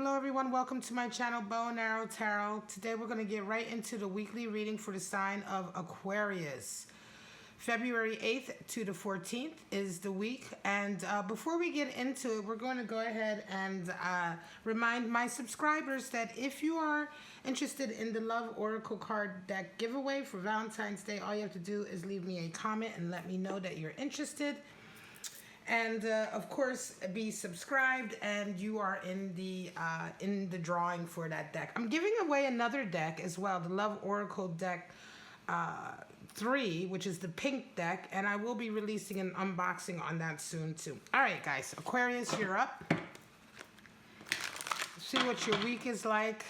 Hello everyone, welcome to my channel, Bow and Arrow Tarot. Today we're going to get right into the weekly reading for the sign of Aquarius. February 8th to the 14th is the week, and before we get into it, we're going to go ahead and remind my subscribers that if you are interested in the Love Oracle card deck giveaway for Valentine's Day, all you have to do is leave me a comment and let me know that you're interested. And of course, be subscribed, and you are in the drawing for that deck. I'm giving away another deck as well, the Love Oracle deck 3, which is the pink deck, and I will be releasing an unboxing on that soon too. All right, guys, Aquarius, you're up. See what your week is like.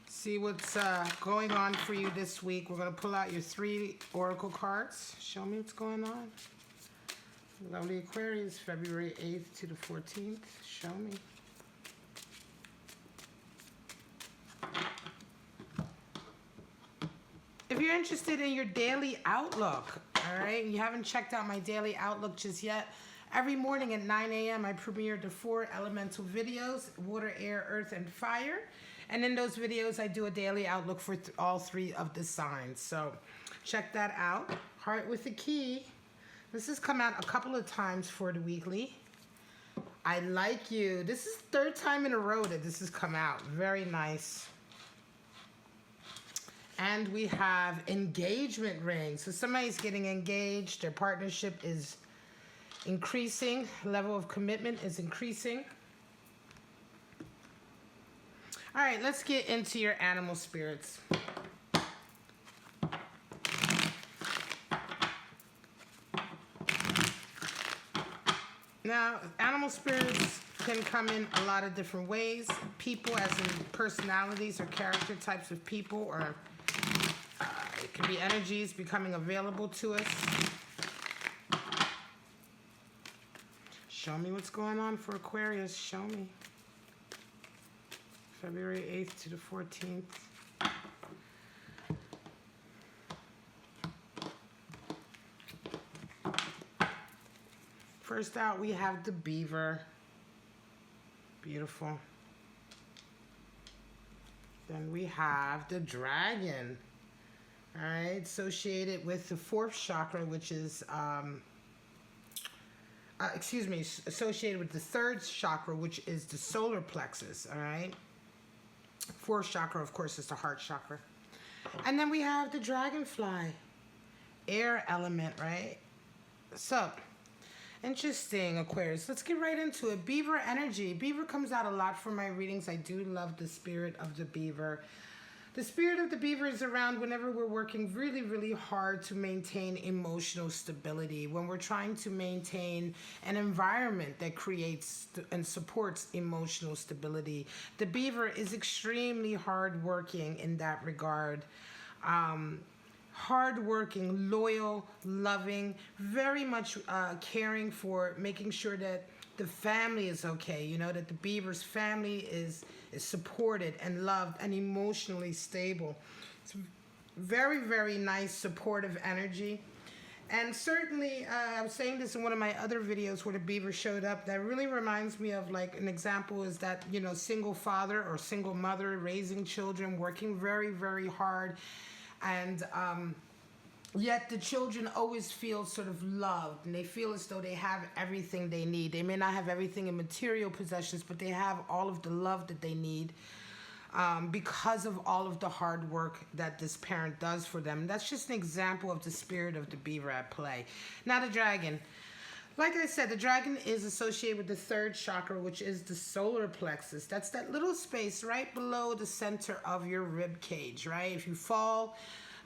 See what's going on for you this week. We're going to pull out your 3 oracle cards. Show me what's going on. Lovely Aquarius, February 8th to the 14th. Show me. If you're interested in your daily outlook, all right, and you haven't checked out my daily outlook just yet, every morning at 9 a.m. I premiere the 4 elemental videos, water, air, earth, and fire. And in those videos, I do a daily outlook for all 3 of the signs. So check that out. Heart with a key. This has come out a couple of times for the weekly. I like you. This is the 3rd time in a row that this has come out. Very nice. And we have engagement ring. So somebody's getting engaged. Their partnership is increasing. Level of commitment is increasing. All right, let's get into your animal spirits. Now, animal spirits can come in a lot of different ways. People, as in personalities or character types of people, or it can be energies becoming available to us. Show me what's going on for Aquarius. Show me. February 8th to the 14th. First out, we have the beaver. Beautiful. Then we have the dragon. All right, associated with the 4th chakra, which is, associated with the 3rd chakra, which is the solar plexus, all right? 4th chakra, of course, is the heart chakra. And then we have the dragonfly, air element, right? So, interesting, Aquarius. Let's get right into it. Beaver energy. Beaver comes out a lot for my readings. I do love the spirit of the beaver. The spirit of the beaver is around whenever we're working really, really hard to maintain emotional stability, when we're trying to maintain an environment that creates and supports emotional stability. The beaver is extremely hardworking in that regard. Hardworking, loyal, loving, very much caring for making sure that the family is okay, you know, that the beaver's family is supported and loved and emotionally stable. It's very, very nice, supportive energy. And certainly, I was saying this in one of my other videos where the beaver showed up, that really reminds me of, like, an example is that, you know, single father or single mother raising children, working very, very hard, and yet the children always feel sort of loved, and they feel as though they have everything they need. They may not have everything in material possessions, but they have all of the love that they need because of all of the hard work that this parent does for them. That's just an example of the spirit of the beaver at play. Now the dragon. Like I said, the dragon is associated with the 3rd chakra, which is the solar plexus. That's that little space right below the center of your rib cage, right? If you fall,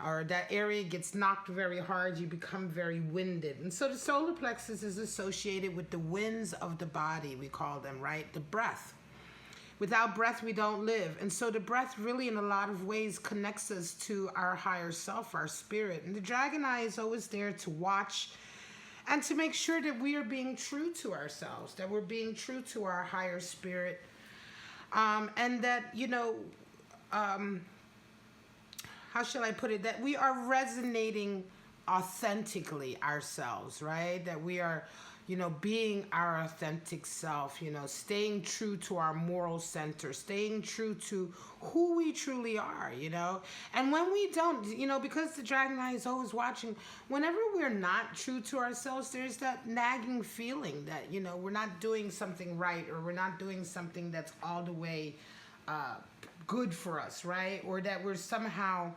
or that area gets knocked very hard, you become very winded. And so the solar plexus is associated with the winds of the body, we call them, right? The breath. Without breath, we don't live. And so the breath really, in a lot of ways, connects us to our higher self, our spirit. And the dragon eye is always there to watch and to make sure that we are being true to ourselves, that we're being true to our higher spirit. And that, you know, how shall I put it, that we are resonating authentically ourselves, right? That we are being our authentic self, staying true to our moral center, staying true to who we truly are, And when we don't, because the dragon eye is always watching, whenever we're not true to ourselves, there's that nagging feeling that, we're not doing something right, or we're not doing something that's all the way good for us, right? Or that we're somehow,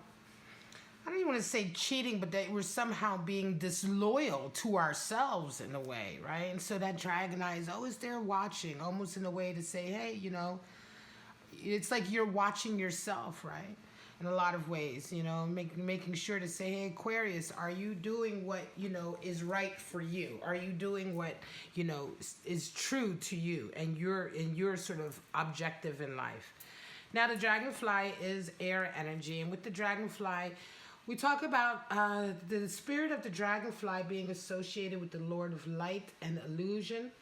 I don't even want to say cheating, but that we're somehow being disloyal to ourselves in a way, right? And so that dragon eye is always there watching, almost in a way to say, hey, it's like you're watching yourself, right? In a lot of ways, making sure to say, hey, Aquarius, are you doing what, is right for you? Are you doing what, is true to you and your sort of objective in life? Now, the dragonfly is air energy, and with the dragonfly, we talk about the spirit of the dragonfly being associated with the Lord of Light and Illusion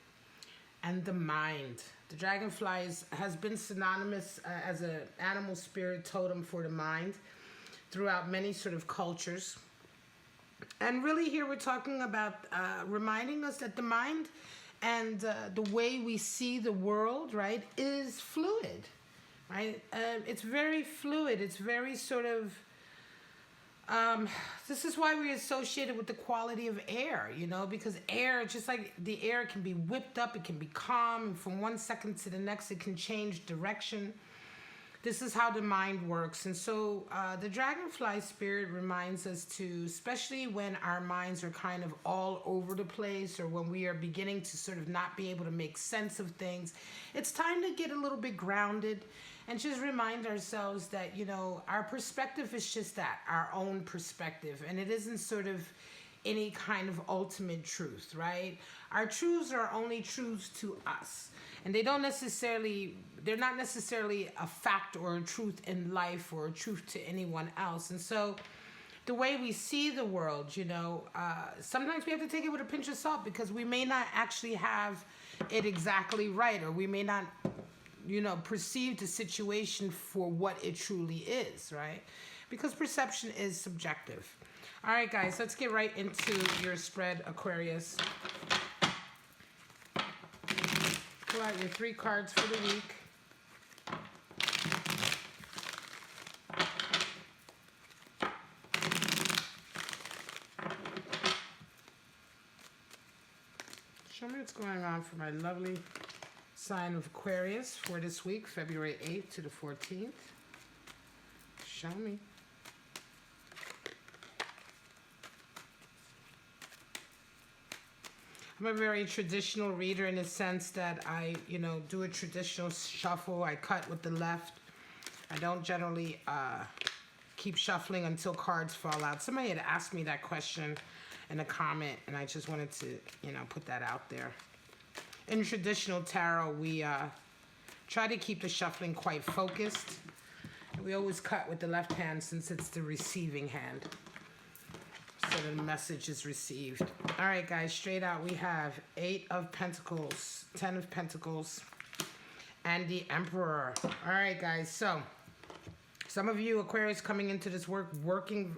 and the mind. The dragonfly has been synonymous as an animal spirit totem for the mind throughout many sort of cultures. And really here we're talking about reminding us that the mind and the way we see the world, right, is fluid, right? It's very fluid. It's very sort of this is why we associate it with the quality of air, because air, just like the air can be whipped up, it can be calm, and from one second to the next, it can change direction. This is how the mind works. And so the dragonfly spirit reminds us to, especially when our minds are kind of all over the place, or when we are beginning to sort of not be able to make sense of things, it's time to get a little bit grounded and just remind ourselves that, our perspective is just that, our own perspective. And it isn't sort of any kind of ultimate truth, right? Our truths are only truths to us. And they're not necessarily a fact or a truth in life or a truth to anyone else. And so the way we see the world, sometimes we have to take it with a pinch of salt, because we may not actually have it exactly right, or we may not perceive the situation for what it truly is, right? Because perception is subjective. All right, guys, let's get right into your spread, Aquarius. Pull out your 3 cards for the week. Show me what's going on for my lovely sign of Aquarius for this week, February 8th to the 14th. Show me. I'm a very traditional reader in the sense that I, do a traditional shuffle. I cut with the left. I don't generally keep shuffling until cards fall out. Somebody had asked me that question in a comment, and I just wanted to, put that out there. In traditional tarot, we try to keep the shuffling quite focused. We always cut with the left hand since it's the receiving hand, so the message is received. All right, guys, straight out we have 8 of Pentacles, 10 of Pentacles, and the Emperor. All right, guys, so some of you Aquarius coming into this working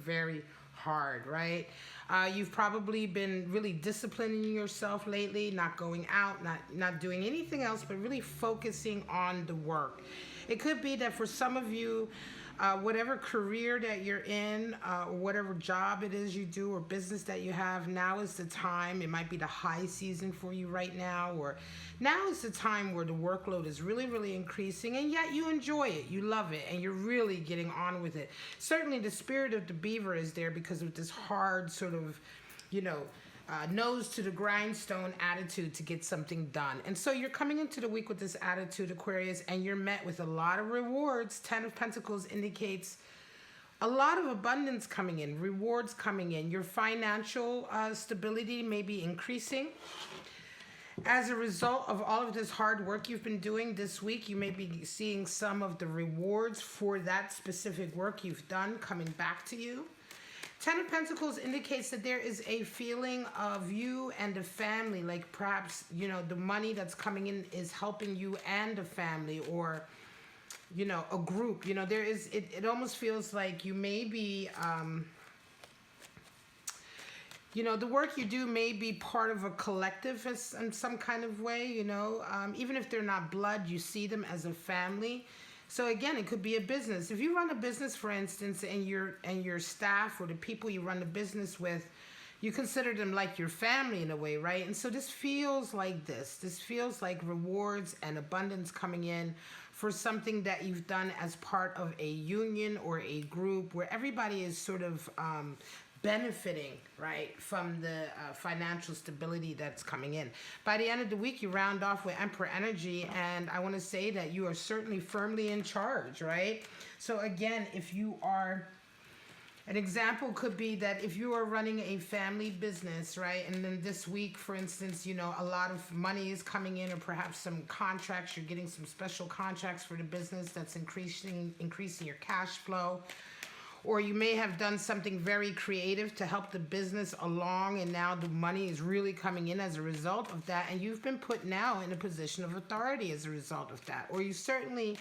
very hard, right? You've probably been really disciplining yourself lately, not going out, not doing anything else, but really focusing on the work. It could be that for some of you, whatever career that you're in, or whatever job it is you do or business that you have, now is the time. It might be the high season for you right now, or now is the time where the workload is really, really increasing, and yet you enjoy it, you love it, and you're really getting on with it. Certainly the spirit of the beaver is there because of this hard sort of, nose to the grindstone attitude to get something done. And so you're coming into the week with this attitude, Aquarius, and you're met with a lot of rewards. 10 of Pentacles indicates a lot of abundance coming in, rewards coming in. Your financial stability may be increasing. As a result of all of this hard work you've been doing this week, you may be seeing some of the rewards for that specific work you've done coming back to you. 10 of Pentacles indicates that there is a feeling of you and the family, like perhaps, the money that's coming in is helping you and the family, or, a group. There is, it almost feels like you may be, You know, the work you do may be part of a collective in some kind of way, you know. Even if they're not blood, you see them as a family. So again, it could be a business. If you run a business, for instance, and your staff or the people you run the business with, you consider them like your family in a way, right? And so this feels like this. This feels like rewards and abundance coming in for something that you've done as part of a union or a group where everybody is sort of benefiting, right, from the financial stability that's coming in. By the end of the week, you round off with Emperor energy, and I want to say that you are certainly firmly in charge, right? So again, if you are, an example could be that if you are running a family business, right, and then this week, for instance, you know, a lot of money is coming in, or perhaps some contracts, you're getting some special contracts for the business that's increasing your cash flow. Or you may have done something very creative to help the business along, and now the money is really coming in as a result of that, and you've been put now in a position of authority as a result of that. Or you certainly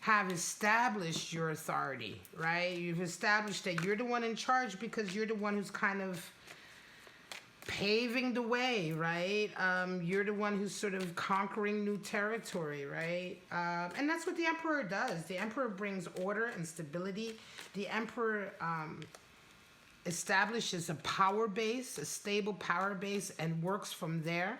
have established your authority, right? You've established that you're the one in charge because you're the one who's kind of paving the way, right? You're the one who's sort of conquering new territory, right? And that's what the Emperor does. The Emperor brings order and stability. The Emperor establishes a power base, a stable power base, and works from there.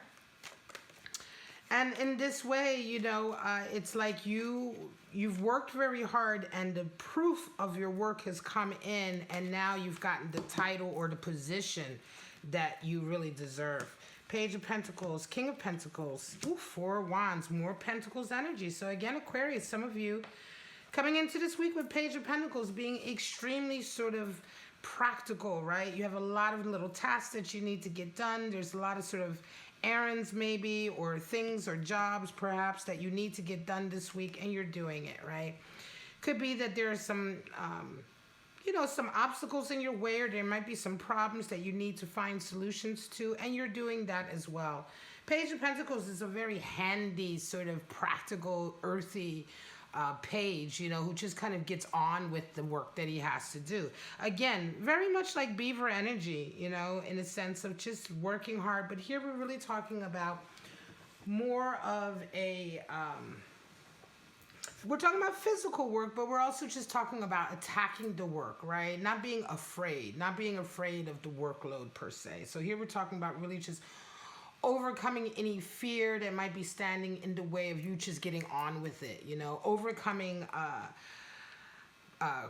And in this way, you know, it's like you've worked very hard, and the proof of your work has come in, and now you've gotten the title or the position that you really deserve. Page of Pentacles, King of Pentacles, ooh, Four of Wands, more Pentacles energy. So again, Aquarius, some of you coming into this week with Page of Pentacles being extremely sort of practical, right? You have a lot of little tasks that you need to get done. There's a lot of sort of errands maybe, or things or jobs perhaps that you need to get done this week, and you're doing it, right? Could be that there are some you know, some obstacles in your way, or there might be some problems that you need to find solutions to, and you're doing that as well. Page of Pentacles is a very handy, sort of practical, earthy page, you know, who just kind of gets on with the work that he has to do. Again, very much like Beaver energy, you know, in a sense of just working hard. But here we're really talking about more of a... we're talking about physical work, but we're also just talking about attacking the work, right? Not being afraid of the workload per se. So here we're talking about really just overcoming any fear that might be standing in the way of you just getting on with it, you know, overcoming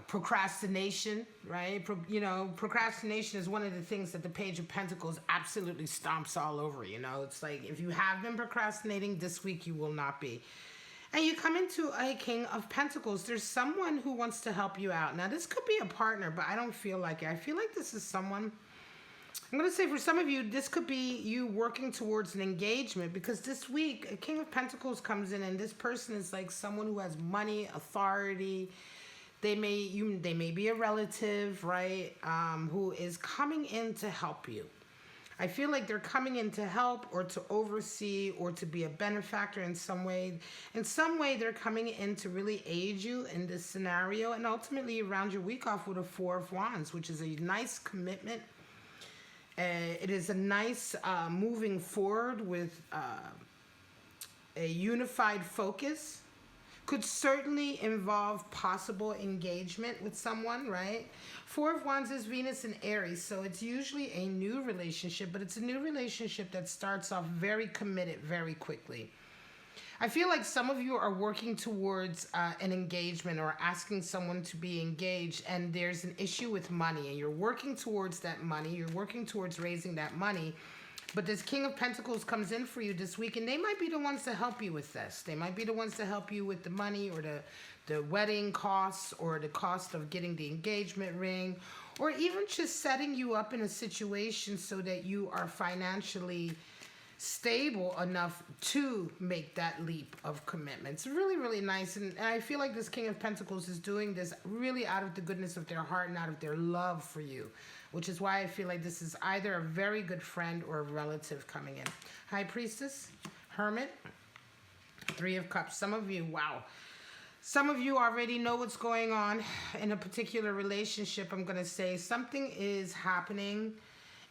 procrastination, right? You know, procrastination is one of the things that the Page of Pentacles absolutely stomps all over, you know. It's like, if you have been procrastinating, this week you will not be. And you come into a King of Pentacles. There's someone who wants to help you out. Now, this could be a partner, but I don't feel like it. I feel like this is someone... I'm going to say for some of you, this could be you working towards an engagement, because this week, a King of Pentacles comes in, and this person is like someone who has money, authority. They may be a relative, right, who is coming in to help you. I feel like they're coming in to help, or to oversee, or to be a benefactor in some way. In some way, they're coming in to really aid you in this scenario, and ultimately you round your week off with a Four of Wands, which is a nice commitment. It is a nice moving forward with a unified focus. Could certainly involve possible engagement with someone, right? Four of Wands is Venus in Aries, so it's usually a new relationship, but it's a new relationship that starts off very committed very quickly. I feel like some of you are working towards an engagement, or asking someone to be engaged, and there's an issue with money, and you're working towards that money. You're working towards raising that money. But this King of Pentacles comes in for you this week, and they might be the ones to help you with this. They might be the ones to help you with the money, or the wedding costs, or the cost of getting the engagement ring, or even just setting you up in a situation so that you are financially stable enough to make that leap of commitment. It's really, really nice. And I feel like this King of Pentacles is doing this really out of the goodness of their heart and out of their love for you, which is why I feel like this is either a very good friend or a relative coming in. High Priestess, Hermit, Three of Cups. Some of you, wow. Some of you already know what's going on in a particular relationship. I'm going to say something is happening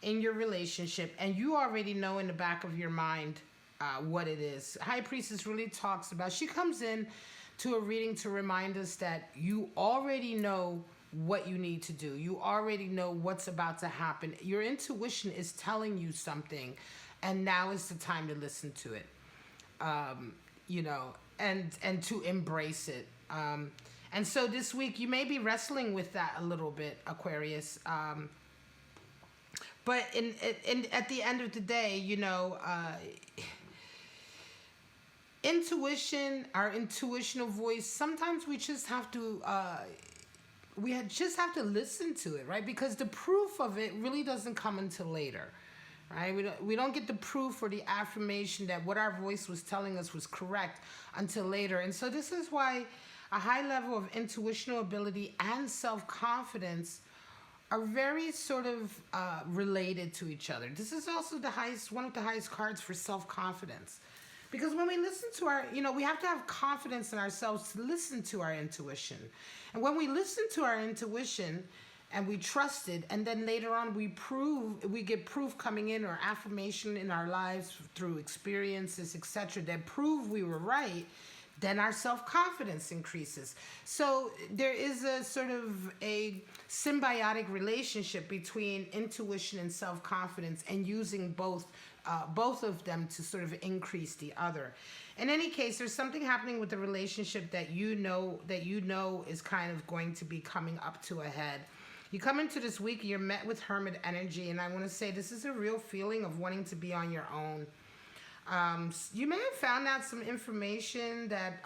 in your relationship, and you already know in the back of your mind what it is. High Priestess really talks about, she comes in to a reading to remind us that you already know what you need to do. You already know what's about to happen. Your intuition is telling you something, and now is the time to listen to it. You know, and to embrace it. And so this week you may be wrestling with that a little bit, Aquarius. But at the end of the day, you know, intuition, our intuitional voice, sometimes we just have to just have to listen to it, right? Because the proof of it really doesn't come until later, right? We don't get the proof or the affirmation that what our voice was telling us was correct until later. And so this is why a high level of intuitional ability and self-confidence are very sort of related to each other. This is also one of the highest cards for self-confidence. Because when we listen to our, you know, we have to have confidence in ourselves to listen to our intuition. And when we listen to our intuition and we trust it, and then later on we get proof coming in or affirmation in our lives through experiences, etc., that prove we were right, then our self-confidence increases. So there is a sort of a symbiotic relationship between intuition and self-confidence, and using both of them to sort of increase the other. In any case, there's something happening with the relationship that you know is kind of going to be coming up to a head. You come into this week, you're met with Hermit energy, and I want to say this is a real feeling of wanting to be on your own. You may have found out some information that,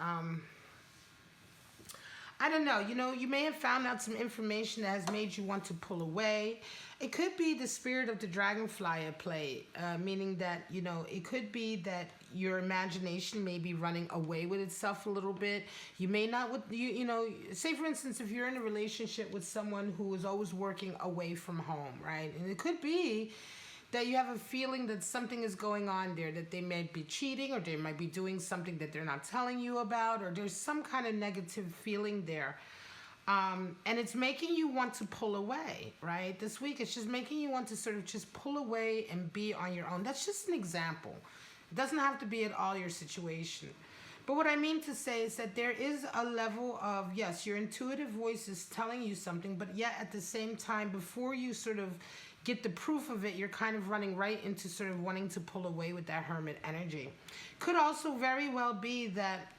I don't know, you may have found out some information that has made you want to pull away. It could be the spirit of the dragonfly at play, meaning that, it could be that your imagination may be running away with itself a little bit. You may not, say for instance, if you're in a relationship with someone who is always working away from home, right? And it could be that you have a feeling that something is going on there, that they might be cheating, or they might be doing something that they're not telling you about, or there's some kind of negative feeling there. And it's making you want to pull away, right? This week, it's just making you want to sort of just pull away and be on your own. That's just an example. It doesn't have to be at all your situation. But what I mean to say is that there is a level of, yes, your intuitive voice is telling you something, but yet at the same time, before you sort of get the proof of it, you're kind of running right into sort of wanting to pull away with that Hermit energy. Could also very well be that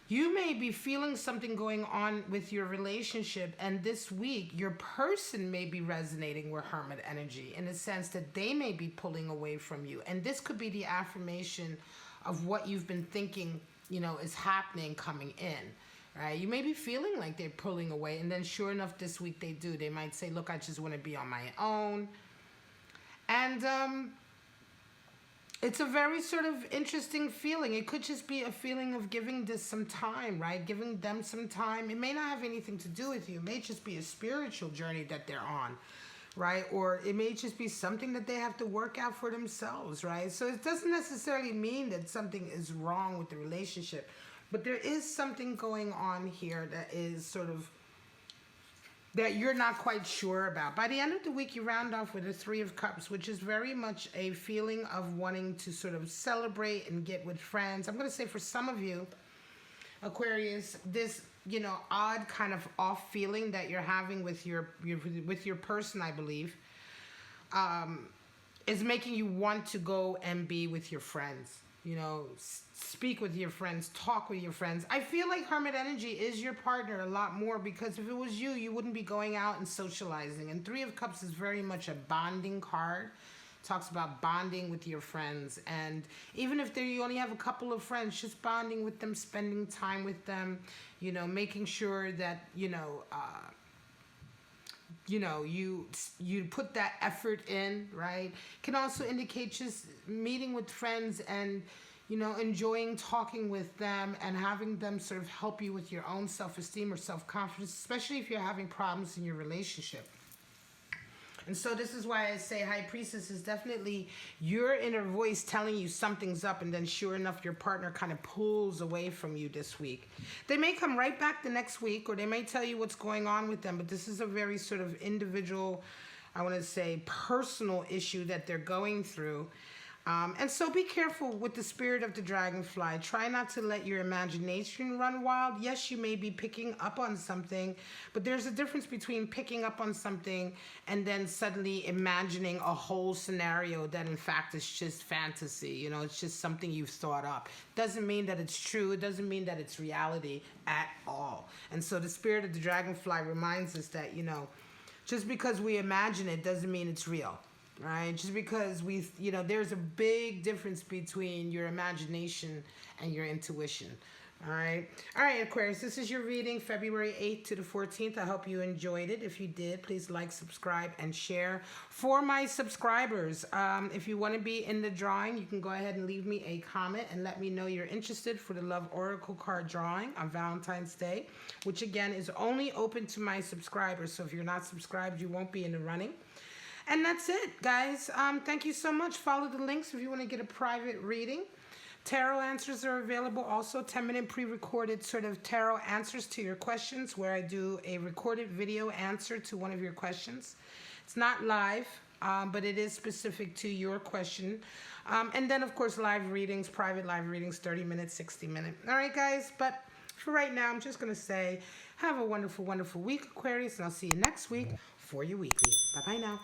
you may be feeling something going on with your relationship, and this week your person may be resonating with Hermit energy in the sense that they may be pulling away from you. And this could be the affirmation of what you've been thinking, is happening coming in. Right? You may be feeling like they're pulling away, and then sure enough this week they do. They might say, look, I just want to be on my own. And it's a very sort of interesting feeling. It could just be a feeling of giving this some time, right? Giving them some time. It may not have anything to do with you. It may just be a spiritual journey that they're on, right? Or it may just be something that they have to work out for themselves, right? So it doesn't necessarily mean that something is wrong with the relationship. But there is something going on here that is sort of, that you're not quite sure about. By the end of the week, you round off with a 3 of Cups, which is very much a feeling of wanting to sort of celebrate and get with friends. I'm going to say for some of you, Aquarius, this, odd kind of off feeling that you're having with your person, I believe, is making you want to go and be with your friends. Speak with your friends, talk with your friends. I feel like Hermit energy is your partner a lot more, because if it was you, you wouldn't be going out and socializing. And 3 of Cups is very much a bonding card. It talks about bonding with your friends. And even if you only have a couple of friends, just bonding with them, spending time with them, making sure that, you put that effort in, right? Can also indicate just meeting with friends and, enjoying talking with them and having them sort of help you with your own self-esteem or self-confidence, especially if you're having problems in your relationship. And so this is why I say High Priestess is definitely your inner voice telling you something's up, and then sure enough, your partner kind of pulls away from you this week. They may come right back the next week, or they may tell you what's going on with them, but this is a very sort of individual I want to say, personal issue that they're going through. And so be careful with the spirit of the dragonfly. Try not to let your imagination run wild. Yes, you may be picking up on something, but there's a difference between picking up on something and then suddenly imagining a whole scenario that in fact is just fantasy. You know, it's just something you've thought up. Doesn't mean that it's true. It doesn't mean that it's reality at all. And so the spirit of the dragonfly reminds us that, you know, just because we imagine it doesn't mean it's real. Right? Just because there's a big difference between your imagination and your intuition. All right, Aquarius, this is your reading, February 8th to the 14th. I hope you enjoyed it. If you did, please like, subscribe, and share. For my subscribers, if you want to be in the drawing, you can go ahead and leave me a comment and let me know you're interested for the Love Oracle card drawing on Valentine's Day, which again is only open to my subscribers. So if you're not subscribed, you won't be in the running. And that's it, guys. Thank you so much. Follow the links if you want to get a private reading. Tarot answers are available also. 10-minute pre-recorded sort of tarot answers to your questions where I do a recorded video answer to one of your questions. It's not live, but it is specific to your question. And then, of course, live readings, private live readings, 30 minutes, 60 minutes. All right, guys. But for right now, I'm just going to say have a wonderful, wonderful week, Aquarius, and I'll see you next week for your weekly. Bye-bye now.